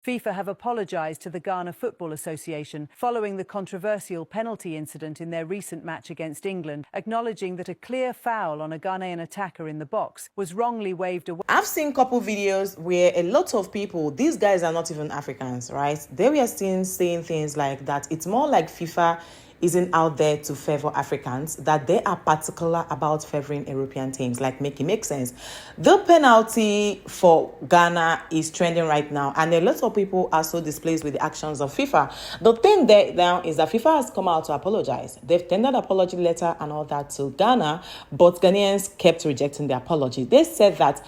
FIFA have apologised to the Ghana Football Association following the controversial penalty incident in their recent match against England, acknowledging that a clear foul on a Ghanaian attacker in the box was wrongly waved away. I've seen a couple videos where a lot of people, these guys are not even Africans, right? They were seen saying things like that. It's more like FIFA isn't out there to favor Africans, that they are particular about favoring European teams, like make it make sense. The penalty for Ghana is trending right now, and a lot of people are so displeased with the actions of FIFA. The thing there now is that FIFA has come out to apologize. They've tendered apology letter and all that to Ghana, but Ghanaians kept rejecting the apology. They said that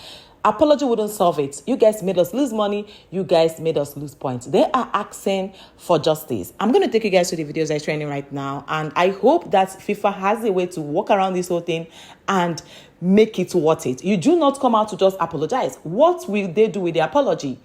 apology wouldn't solve it. You guys made us lose money. You guys made us lose points. They are asking for justice. I'm going to take you guys to the videos that's trending right now. And I hope that FIFA has a way to walk around this whole thing and make it worth it. You do not come out to just apologize. What will they do with the apology?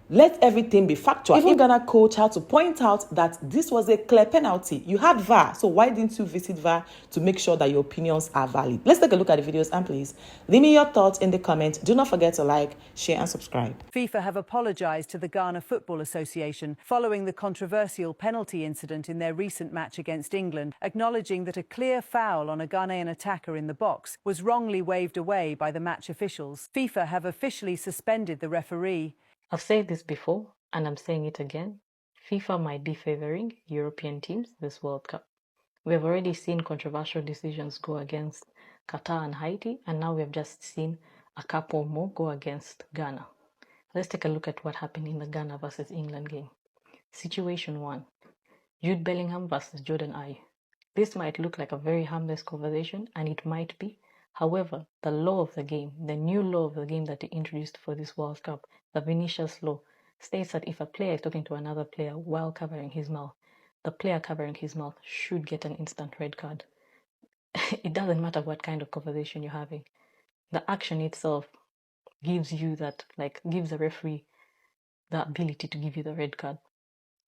Let everything be factual. Even Ghana coach had to point out that this was a clear penalty. You had VAR, so why didn't you visit VAR to make sure that your opinions are valid? Let's take a look at the videos, and please leave me your thoughts in the comments. Do not forget to like, share and subscribe. FIFA have apologised to the Ghana Football Association following the controversial penalty incident in their recent match against England, acknowledging that a clear foul on a Ghanaian attacker in the box was wrongly waved away by the match officials. FIFA have officially suspended the referee. I've said this before, and I'm saying it again. FIFA might be favoring European teams this World Cup. We have already seen controversial decisions go against Qatar and Haiti, and now we have just seen a couple more go against Ghana. Let's take a look at what happened in the Ghana versus England game. Situation 1. Jude Bellingham versus Jordan Ayew. This might look like a very harmless conversation, and it might be. However, the law of the game, the new law of the game that they introduced for this World Cup, the Vinicius law, states that if a player is talking to another player while covering his mouth, the player covering his mouth should get an instant red card. It doesn't matter what kind of conversation you're having. The action itself gives you that, gives the referee the ability to give you the red card.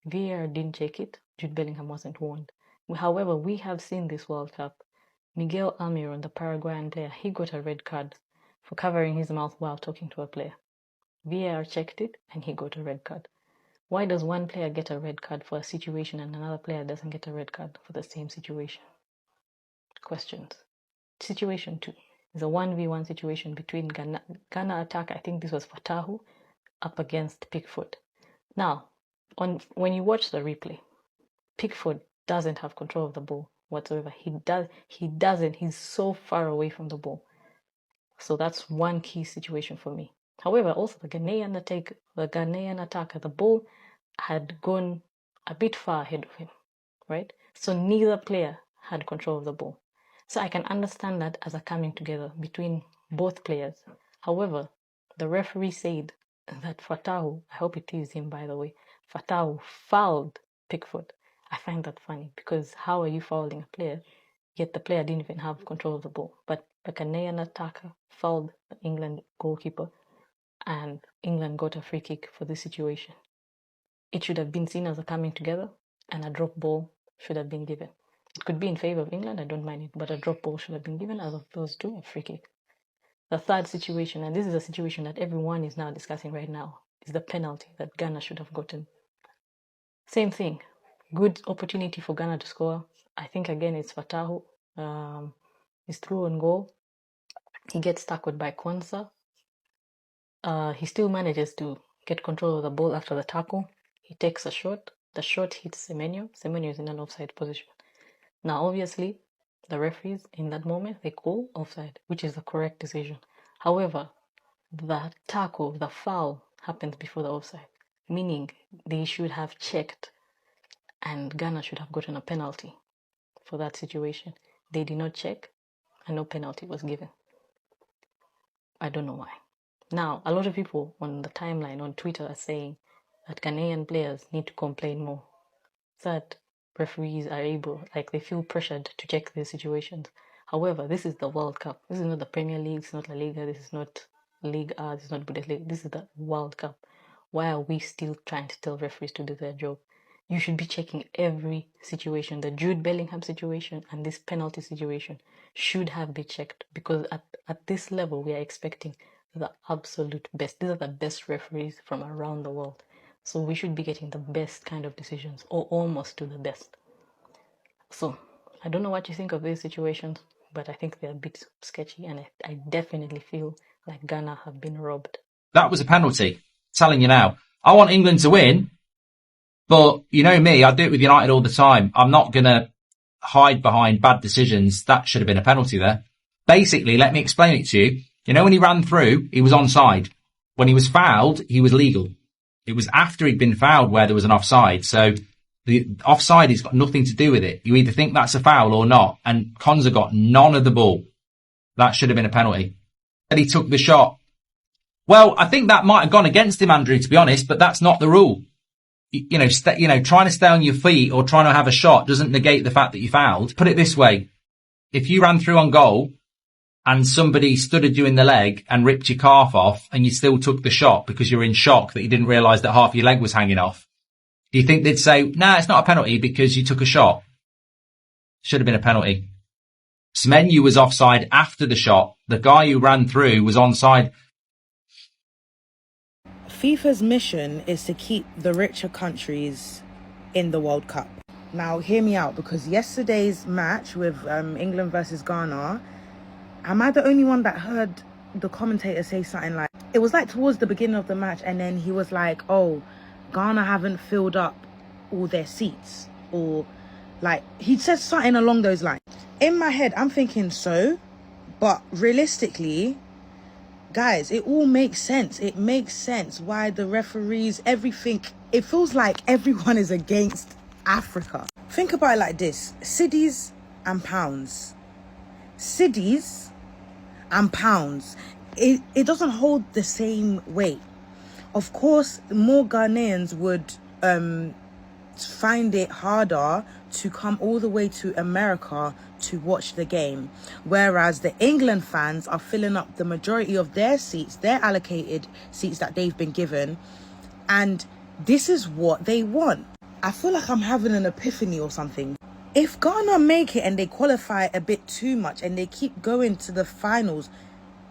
VAR didn't check it. Jude Bellingham wasn't warned. However, we have seen this World Cup. Miguel Almiron, the Paraguayan player, he got a red card for covering his mouth while talking to a player. VAR checked it and he got a red card. Why does one player get a red card for a situation and another player doesn't get a red card for the same situation? Questions. Situation 2 is a 1v1 situation between Ghana attacker, I think this was Fatahu, up against Pickford. Now, when you watch the replay, Pickford doesn't have control of the ball whatsoever. He's so far away from the ball. So that's one key situation for me. However, also the Ghanaian attacker, the ball had gone a bit far ahead of him, right? So neither player had control of the ball. So I can understand that as a coming together between both players. However, the referee said that Fatahu, I hope it is him by the way, Fatahu fouled Pickford. I find that funny because how are you fouling a player, yet the player didn't even have control of the ball? But the Ghanaian attacker fouled the England goalkeeper and England got a free kick for this situation. It should have been seen as a coming together and a drop ball should have been given. It could be in favor of England, I don't mind it, but a drop ball should have been given as opposed to a free kick. The third situation, and this is a situation that everyone is now discussing right now, is the penalty that Ghana should have gotten. Same thing. Good opportunity for Ghana to score. I think again it's Fatahu. He's through on goal. He gets tackled by Kwanzaa. He still manages to get control of the ball after the tackle. He takes a shot. The shot hits Semenyo. Semenyo is in an offside position. Now, obviously, the referees in that moment, they call offside, which is the correct decision. However, the tackle, the foul, happens before the offside, meaning they should have checked and Ghana should have gotten a penalty for that situation. They did not check and no penalty was given. I don't know why. Now, a lot of people on the timeline on Twitter are saying that Ghanaian players need to complain more, that referees are able, they feel pressured to check these situations. However, this is the World Cup. This is not the Premier League, it's not La Liga, this is not League A, this is not Bundesliga, this is the World Cup. Why are we still trying to tell referees to do their job? You should be checking every situation. The Jude Bellingham situation and this penalty situation should have been checked because at this level we are expecting the absolute best. These are the best referees from around the world. So we should be getting the best kind of decisions, or almost to the best. So I don't know what you think of these situations, but I think they're a bit sketchy, and I definitely feel like Ghana have been robbed. That was a penalty. I'm telling you now. I want England to win, but you know me, I do it with United all the time. I'm not going to hide behind bad decisions. That should have been a penalty there. Basically, let me explain it to you. You know, when he ran through, he was onside. When he was fouled, he was legal. It was after he'd been fouled where there was an offside. So the offside has got nothing to do with it. You either think that's a foul or not. And Konza got none of the ball. That should have been a penalty. And he took the shot. Well, I think that might have gone against him, Andrew, to be honest, but that's not the rule. You know, trying to stay on your feet or trying to have a shot doesn't negate the fact that you fouled. Put it this way. If you ran through on goal and somebody studded you in the leg and ripped your calf off and you still took the shot because you're in shock that you didn't realise that half your leg was hanging off, do you think they'd say, nah, it's not a penalty because you took a shot? Should have been a penalty. Semenyo was offside after the shot. The guy who ran through was onside. FIFA's mission is to keep the richer countries in the World Cup. Now, hear me out, because yesterday's match with England versus Ghana, am I the only one that heard the commentator say something like, it was like towards the beginning of the match, and then he was like, oh, Ghana haven't filled up all their seats, or like, he said something along those lines. In my head, I'm thinking so, but realistically, guys, it all makes sense. It makes sense why the referees, everything, it feels like everyone is against Africa. Think about it like this: cedis and pounds. Cedis and pounds. It doesn't hold the same weight. Of course, more Ghanaians would find it harder to come all the way to America to watch the game, whereas the England fans are filling up the majority of their seats, their allocated seats that they've been given, and this is what they want. I feel like I'm having an epiphany or something. If Ghana make it and they qualify a bit too much and they keep going to the finals,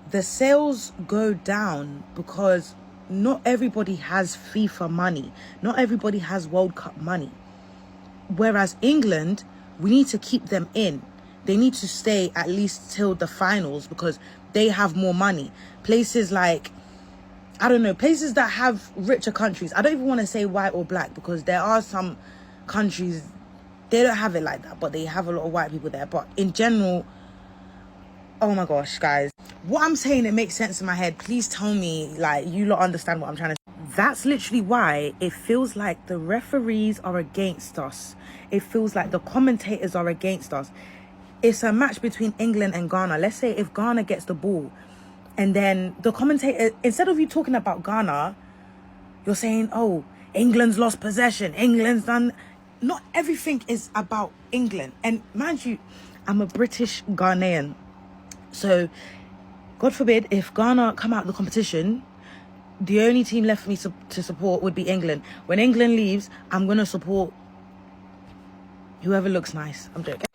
the sales go down because not everybody has FIFA money. Not everybody has World Cup money. Whereas England, we need to keep them in. They need to stay at least till the finals because they have more money. Places like, I don't know, places that have richer countries. I don't even want to say white or black because there are some countries, they don't have it like that, but they have a lot of white people there. But in general, oh my gosh, guys. What I'm saying, it makes sense in my head. Please tell me, like, you lot understand what I'm trying to say. That's literally why it feels like the referees are against us. It feels like the commentators are against us. It's a match between England and Ghana. Let's say if Ghana gets the ball and then the commentator, instead of you talking about Ghana, you're saying, oh, England's lost possession. England's done. Not everything is about England. And mind you, I'm a British Ghanaian. So, God forbid, if Ghana come out of the competition, the only team left for me to support would be England. When England leaves, I'm going to support whoever looks nice. I'm joking.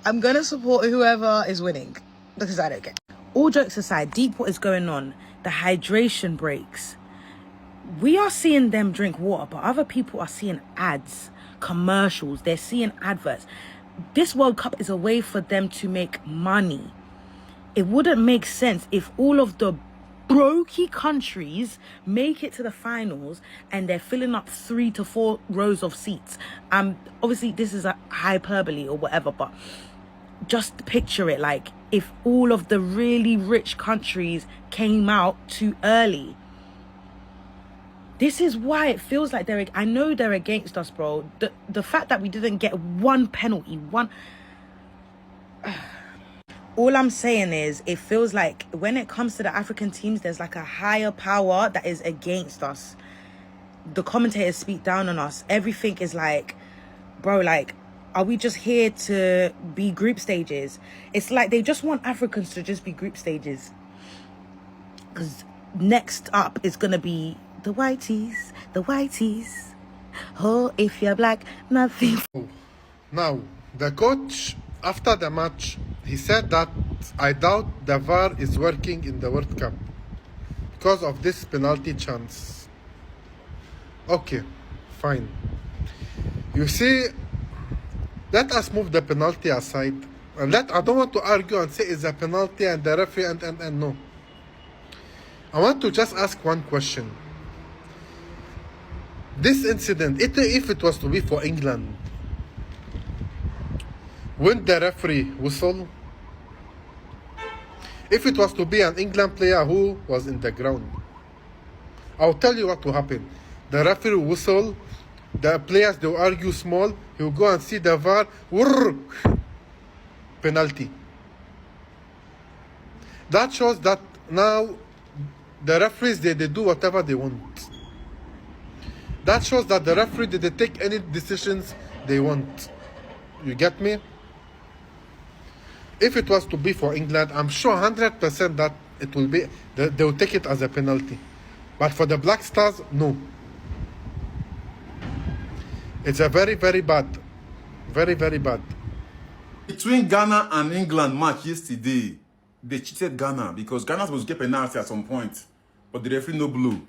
I'm going to support whoever is winning because I don't care. All jokes aside, deep what is going on, the hydration breaks. We are seeing them drink water, but other people are seeing ads, commercials. They're seeing adverts. This World Cup is a way for them to make money. It wouldn't make sense if all of the brokey countries make it to the finals and they're filling up 3 to 4 rows of seats. Obviously this is a hyperbole or whatever, but just picture it like if all of the really rich countries came out too early. This is why it feels like I know they're against us, bro. The fact that we didn't get one penalty, all I'm saying is it feels like when it comes to the African teams, there's like a higher power that is against us. The commentators speak down on us. Everything is like, bro, like, are we just here to be group stages? It's like they just want Africans to just be group stages. Because next up is going to be the whiteys. Oh, if you're black, nothing. Now, the coach, after the match, he said that I doubt the VAR is working in the World Cup because of this penalty chance. Okay, fine. You see, let us move the penalty aside. And I don't want to argue and say it's a penalty and the referee and no. I want to just ask one question. This incident, if it was to be for England, wouldn't the referee whistle? If it was to be an England player who was in the ground, I'll tell you what will happen. The referee will whistle, the players, they will argue small, he will go and see the VAR, penalty. That shows that now the referees, they do whatever they want. That shows that the referee, they take any decisions they want. You get me? If it was to be for England, I'm sure 100% that it will be, they will take it as a penalty. But for the Black Stars, no. It's a very, very bad. Very, very bad. Between Ghana and England match yesterday, they cheated Ghana because Ghana was supposed to get penalty at some point, but the referee no blow.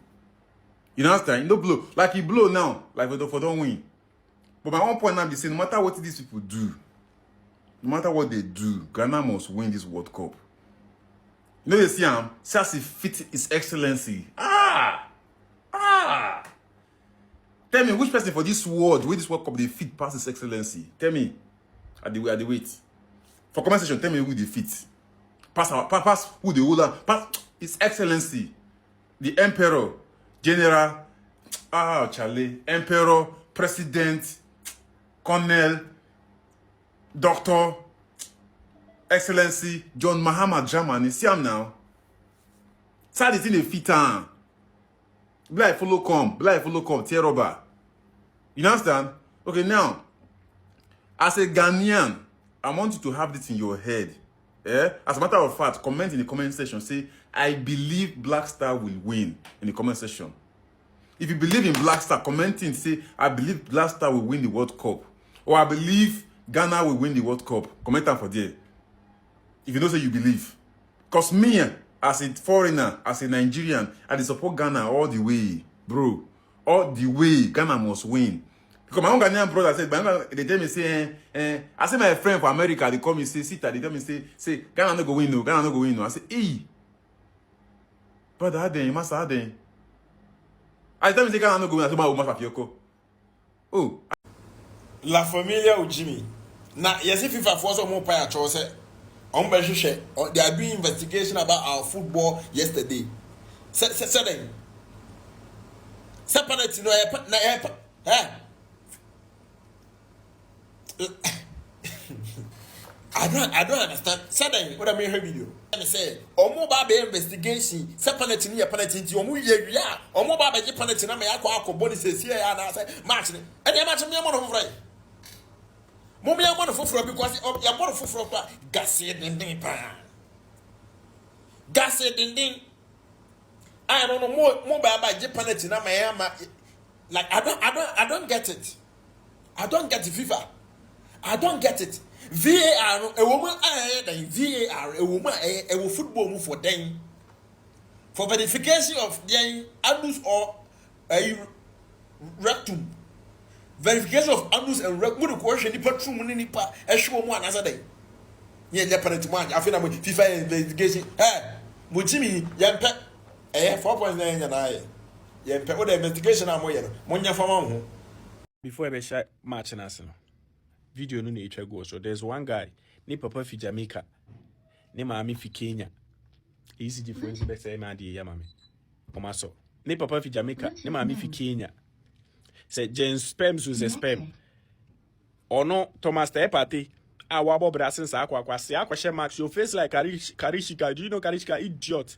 You understand? No blow. Like he blow now, like for don't win. But my one point now, they say no matter what these people do, no matter what they do, Ghana must win this World Cup. You know, you see him, says he fit His Excellency. Tell me, which person for this world, with this World Cup, they fit past His Excellency? Tell me, at the wait. For comment section, tell me who they fit. Pass who the ruler, pass His Excellency, the Emperor, General, Charlie, Emperor, President, Colonel, Doctor, Excellency, John Mahama Germany. See him now. Sad is in the fit. Blind follow come, tear rubber. You understand? Okay, now, as a Ghanaian, I want you to have this in your head. As a matter of fact, comment in the comment section. Say, I believe Black Star will win in the comment section. If you believe in Black Star, commenting, say, I believe Black Star will win the World Cup. Or I believe Ghana will win the World Cup. Comment for there. If you don't say you believe. Because me, as a foreigner, as a Nigerian, I support Ghana all the way, bro. All the way, Ghana must win. Because my own Ghanaian brother said, they tell me, say, I say my friend for America, they call me, say, Sita, they tell me, say, Ghana no go win, no, Ghana no go win, no. I say, brother, Aden, master Aden. I tell me, say, Ghana no go win, I say, my master Fioko. Oh. La Familia Ujimi. Now, yes, if FIFA force more pay at chose, they are doing investigation about our football yesterday. Said separate no I don't understand. Said what I mean her video. And say, Omo Baba investigation, separate in your penalty, Omu ya, Omo Baba penalty, na me akwa body says here and I say, match. And you match me on right. Mummy, I want to fulfill because of your bottle for gassy ding pan. Gassy ding. I don't know more by Japanese in Miami. Like I don't get it. I don't get FIFA. I don't get it. VAR a woman VAR a woman a football move for them. For verification of the anus or a rectum. Verification of anus and rectum question the patron nipa a show one another day. Yeah, Japanese man. I feel I'm FIFA investigation. Hey, Mujimi, Yampe. 4.9 and I. Yeah, what the investigation I'm waiting. Monya from before I shot match national video no nature go. So there's one guy, ni papa fi Jamaica, ni mami fi Kenya. Easy difference be say ma di ya mami. Omaso. Ni papa fi Jamaica, ni mami fi Kenya. Say James sperms was a sperm. Ono Thomas Sympathy. Wabo brasins akwa se akwa match your face like Karishika. Do you know Karishika idiot?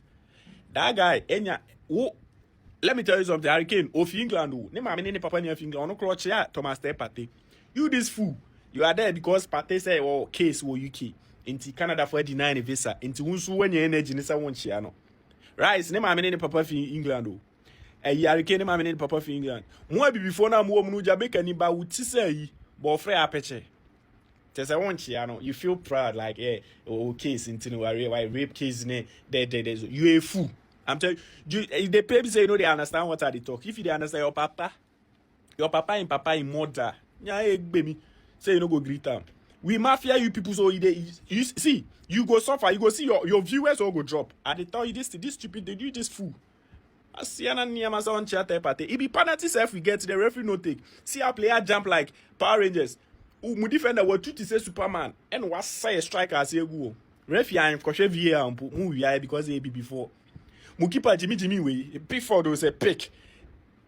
That guy, let me tell you something. Hurricane of England, ne mama ne papa ne of England. Ono clutch ya Thomas Sympathy. You this fool. You are there because Pate say oh case wo UK. Into Canada for deny visa. Into unsu when your energy nisa won't no. Right? Ne mama ne papa fi England. Hurricane ne mama ne papa fi England. Mo be before na mo mu Jamaica ni ba wuti say bo frɛ apeche. Just I want no. You feel proud like case into rape case ne you a fool. I'm telling you, they pay say they understand what are they talk. If you understand your papa, Your papa in murder. Yeah, baby. Say you no go greet them. We mafia you people so you see, you go suffer, you go see your viewers all go drop. And they tell you this stupid, they do this fool. I see an Niamasa on chat party. It be penalty self we get the referee no take. See our player jump like Power Rangers. Who defender what to say Superman and was say a striker as a go. Referee and Koshe VAR and move because they be before. Mukipa Jimmy way. Before those a pick.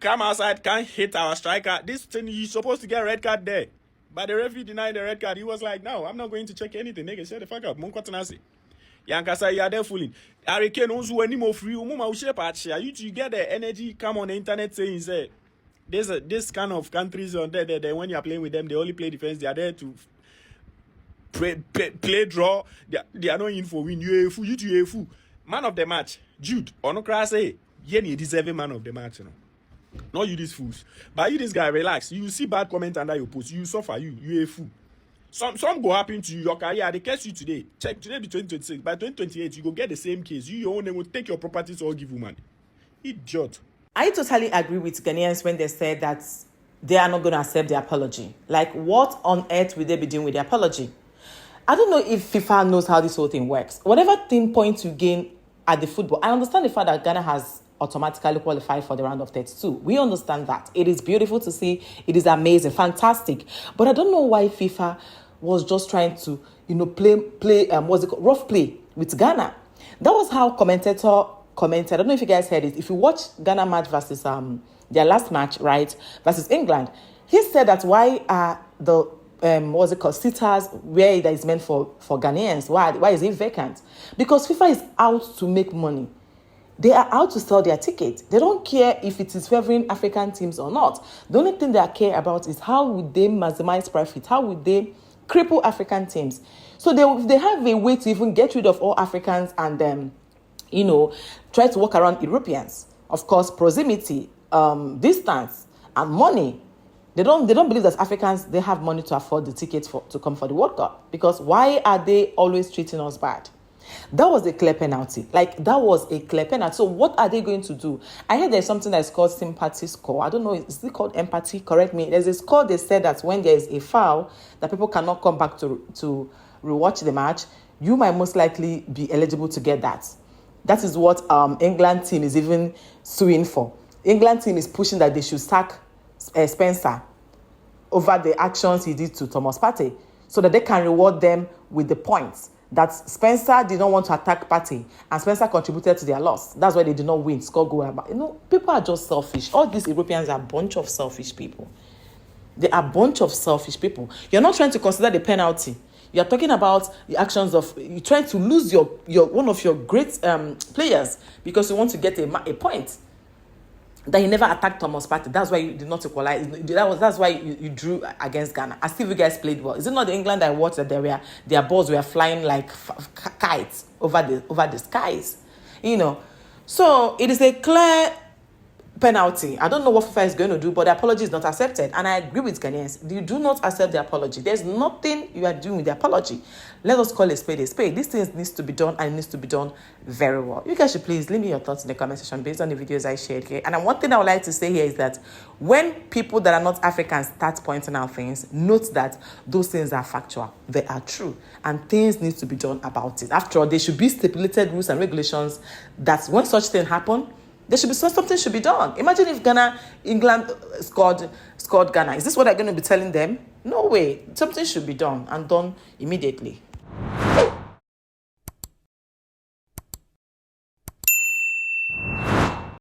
Come outside, can't hit our striker. This thing he's supposed to get a red card there. But the referee denied the red card. He was like, no, I'm not going to check anything. Nigga, shut the fuck up. Monkotanasi. Yankasa, you are there fooling. Hurricane also any more free. You get the energy, come on the internet saying, say, there's this kind of countries on there, when you are playing with them, they only play defense. They are there to play draw. They are not in for win. You a fool. Man of the match, Jude. Onokra say, you deserve man of the match, you know. Not you these fools. But you this guy, relax. You see bad comment under your post. You suffer, you a fool. Some go happen to you, your career, they catch you today. Check today be 2026. By 2028, you go get the same case. You your own name will take your properties or give you money. Idiot. I totally agree with Ghanaians when they said that they are not going to accept the apology. Like, what on earth will they be doing with the apology? I don't know if FIFA knows how this whole thing works. Whatever 10 points you gain at the football, I understand the fact that Ghana has automatically qualified for the round of 32. We understand that. It is beautiful to see. It is amazing, fantastic. But I don't know why FIFA was just trying to, play rough play with Ghana. That was how commentator commented. I don't know if you guys heard it. If you watch Ghana match versus their last match, right, versus England, he said that why are the sitters where that is meant for Ghanaians? Why is it vacant? Because FIFA is out to make money. They are out to sell their tickets. They don't care if it is favoring African teams or not. The only thing they care about is how would they maximize profit? How would they cripple African teams? So they have a way to even get rid of all Africans and try to work around Europeans. Of course, proximity, distance, and money. They don't believe that Africans, they have money to afford the tickets to come for the World Cup. Because why are they always treating us bad? That was a clear penalty. So what are they going to do? I heard there's something that's called Sympathy score. I don't know, is it called empathy? Correct me. There's a score they said that when there is a foul that people cannot come back to rewatch the match, you might most likely be eligible to get that. That is what England team is even suing for. England team is pushing that they should sack Spencer over the actions he did to Thomas Partey so that they can reward them with the points. That Spencer did not want to attack Partey and Spencer contributed to their loss. That's why they did not win, score goal. People are just selfish. All these Europeans are a bunch of selfish people. They are a bunch of selfish people. You're not trying to consider the penalty. You're talking about the actions of, you're trying to lose your one of your great players because you want to get a point. That he never attacked Thomas Partey. That's why you did not equalize. That's why you drew against Ghana. As if you guys played well. Is it not the England I watched that their balls were flying like kites over the skies? So it is a clear penalty. I don't know what FIFA is going to do, but the apology is not accepted. And I agree with Ghanaians. You do not accept the apology. There's nothing you are doing with the apology. Let us call a spade a spade. This thing needs to be done and it needs to be done very well. You guys should please leave me your thoughts in the comment section based on the videos I shared here. And one thing I would like to say here is that when people that are not Africans start pointing out things, note that those things are factual. They are true. And things need to be done about it. After all, there should be stipulated rules and regulations that when such thing happen, something should be done. Imagine if England scored Ghana. Is this what I'm going to be telling them? No way. Something should be done and done immediately.